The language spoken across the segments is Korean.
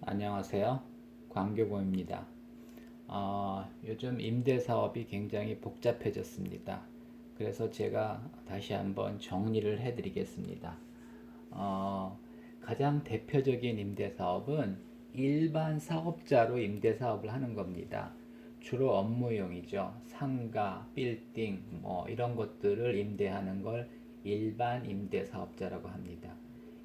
안녕하세요. 광교보입니다. 요즘 임대사업이 굉장히 복잡해졌습니다. 그래서 제가 다시 한번 정리를 해드리겠습니다. 어, 가장 대표적인 임대사업은 일반 사업자로 임대사업을 하는 겁니다. 주로 업무용이죠. 상가, 빌딩, 이런 것들을 임대하는 걸 일반 임대사업자라고 합니다.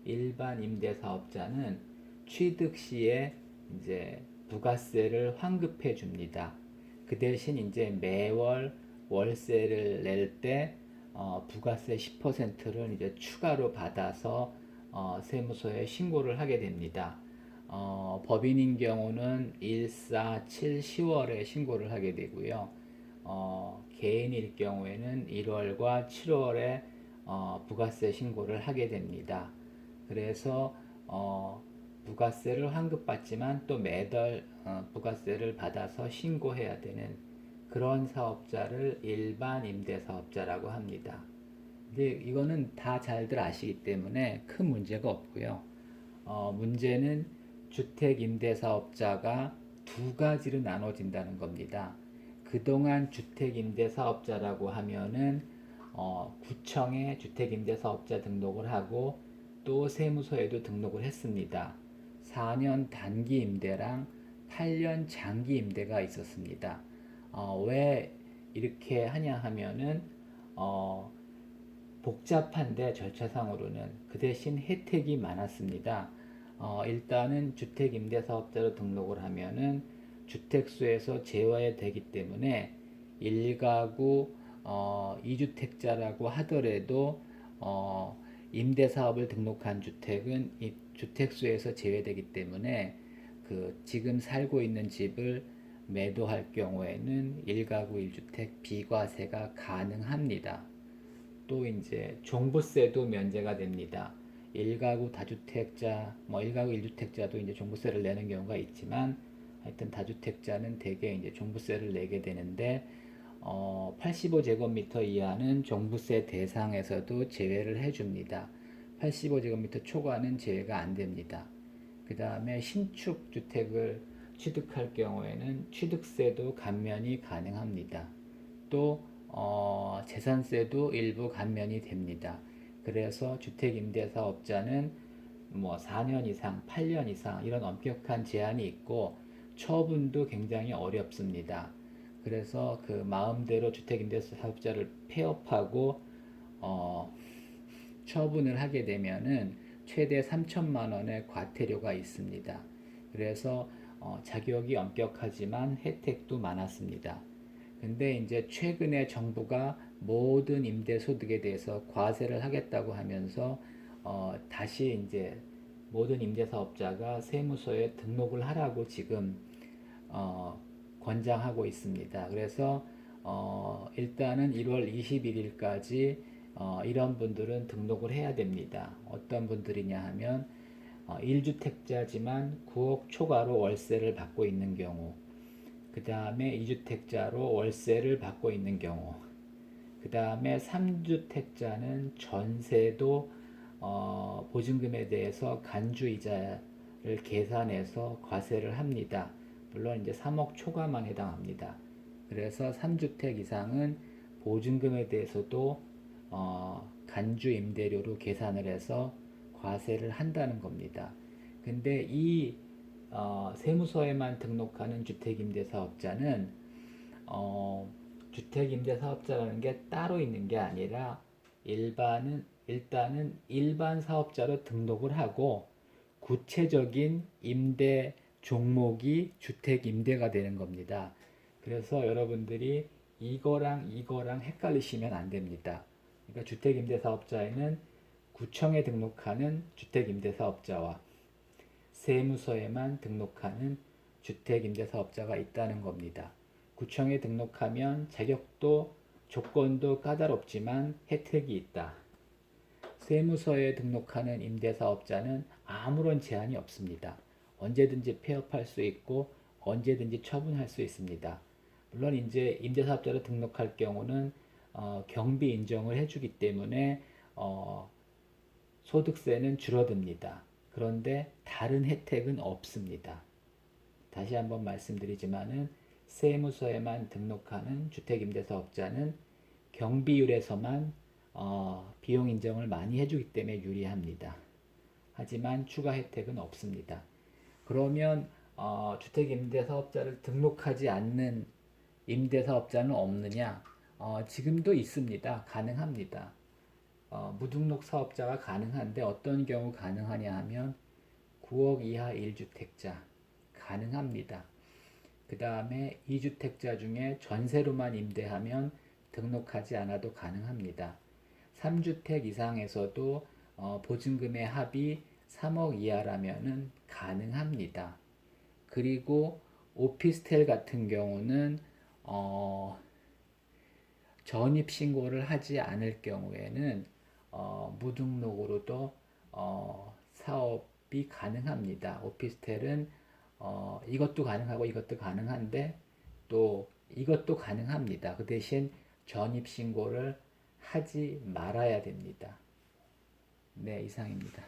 일반 임대사업자는 취득 시에 이제 부가세를 환급해 줍니다. 그 대신 이제 매월 월세를 낼 때 부가세 10%를 이제 추가로 받아서 세무서에 신고를 하게 됩니다. 법인인 경우는 1, 4, 7, 10월에 신고를 하게 되고요. 개인일 경우에는 1월과 7월에 부가세 신고를 하게 됩니다. 그래서 부가세를 환급받지만 또 매달 부가세를 받아서 신고해야 되는 그런 사업자를 일반 임대사업자라고 합니다. 근데 이거는 다 잘들 아시기 때문에 큰 문제가 없고요. 문제는 주택임대사업자가 두 가지로 나눠진다는 겁니다. 그동안 주택임대사업자라고 하면은 구청에 주택임대사업자 등록을 하고 또 세무서에도 등록을 했습니다. 4년 단기 임대랑 8년 장기 임대가 있었습니다. 왜 이렇게 하냐 하면은 어, 복잡한데 절차상으로는 그 대신 혜택이 많았습니다. 일단은 주택임대사업자로 등록을 하면은 주택수에서 제외되기 때문에 1가구 2주택자라고 하더라도 임대사업을 등록한 주택은 이 주택수에서 제외되기 때문에 그 지금 살고 있는 집을 매도할 경우에는 1가구 1주택 비과세가 가능합니다. 또 이제 종부세도 면제가 됩니다. 1가구 다주택자, 1가구 1주택자도 이제 종부세를 내는 경우가 있지만 하여튼 다주택자는 대개 이제 종부세를 내게 되는데 85제곱미터 이하는 종부세 대상에서도 제외를 해줍니다. 85제곱미터 초과는 제외가 안 됩니다. 그 다음에 신축 주택을 취득할 경우에는 취득세도 감면이 가능합니다. 또 재산세도 일부 감면이 됩니다. 그래서 주택임대사업자는 4년 이상, 8년 이상 이런 엄격한 제한이 있고 처분도 굉장히 어렵습니다. 그래서 그 마음대로 주택임대사업자를 폐업하고 어, 처분을 하게 되면은 최대 3천만 원의 과태료가 있습니다. 그래서 자격이 엄격하지만 혜택도 많았습니다. 근데 이제 최근에 정부가 모든 임대소득에 대해서 과세를 하겠다고 하면서 다시 이제 모든 임대사업자가 세무서에 등록을 하라고 지금 권장하고 있습니다. 그래서 일단은 1월 21일까지 이런 분들은 등록을 해야 됩니다. 어떤 분들이냐 하면 1주택자지만 9억 초과로 월세를 받고 있는 경우, 그 다음에 2주택자로 월세를 받고 있는 경우, 그 다음에 3주택자는 전세도 보증금에 대해서 간주이자를 계산해서 과세를 합니다. 물론 이제 3억 초과만 해당합니다. 그래서 3주택 이상은 보증금에 대해서도 간주 임대료로 계산을 해서 과세를 한다는 겁니다. 근데 이 세무서에만 등록하는 주택임대사업자는 주택임대사업자라는 게 따로 있는 게 아니라 일단은 일반 사업자로 등록을 하고 구체적인 임대 종목이 주택임대가 되는 겁니다. 그래서 여러분들이 이거랑 헷갈리시면 안 됩니다. 그러니까 주택임대사업자에는 구청에 등록하는 주택임대사업자와 세무서에만 등록하는 주택임대사업자가 있다는 겁니다. 구청에 등록하면 자격도 조건도 까다롭지만 혜택이 있다. 세무서에 등록하는 임대사업자는 아무런 제한이 없습니다. 언제든지 폐업할 수 있고 언제든지 처분할 수 있습니다. 물론 이제 임대사업자로 등록할 경우는 경비 인정을 해주기 때문에 소득세는 줄어듭니다. 그런데 다른 혜택은 없습니다. 다시 한번 말씀드리지만은 세무서에만 등록하는 주택임대사업자는 경비율에서만 비용 인정을 많이 해주기 때문에 유리합니다. 하지만 추가 혜택은 없습니다. 그러면 주택임대사업자를 등록하지 않는 임대사업자는 없느냐? 지금도 있습니다. 가능합니다. 무등록 사업자가 가능한데 어떤 경우 가능하냐 하면 9억 이하 1주택자 가능합니다. 그 다음에 2주택자 중에 전세로만 임대하면 등록하지 않아도 가능합니다. 3주택 이상에서도 보증금의 합이 3억 이하라면 가능합니다. 그리고 오피스텔 같은 경우는 전입 신고를 하지 않을 경우에는 무등록으로도 사업이 가능합니다. 오피스텔은 이것도 가능하고 이것도 가능한데 또 이것도 가능합니다. 그 대신 전입 신고를 하지 말아야 됩니다. 네, 이상입니다.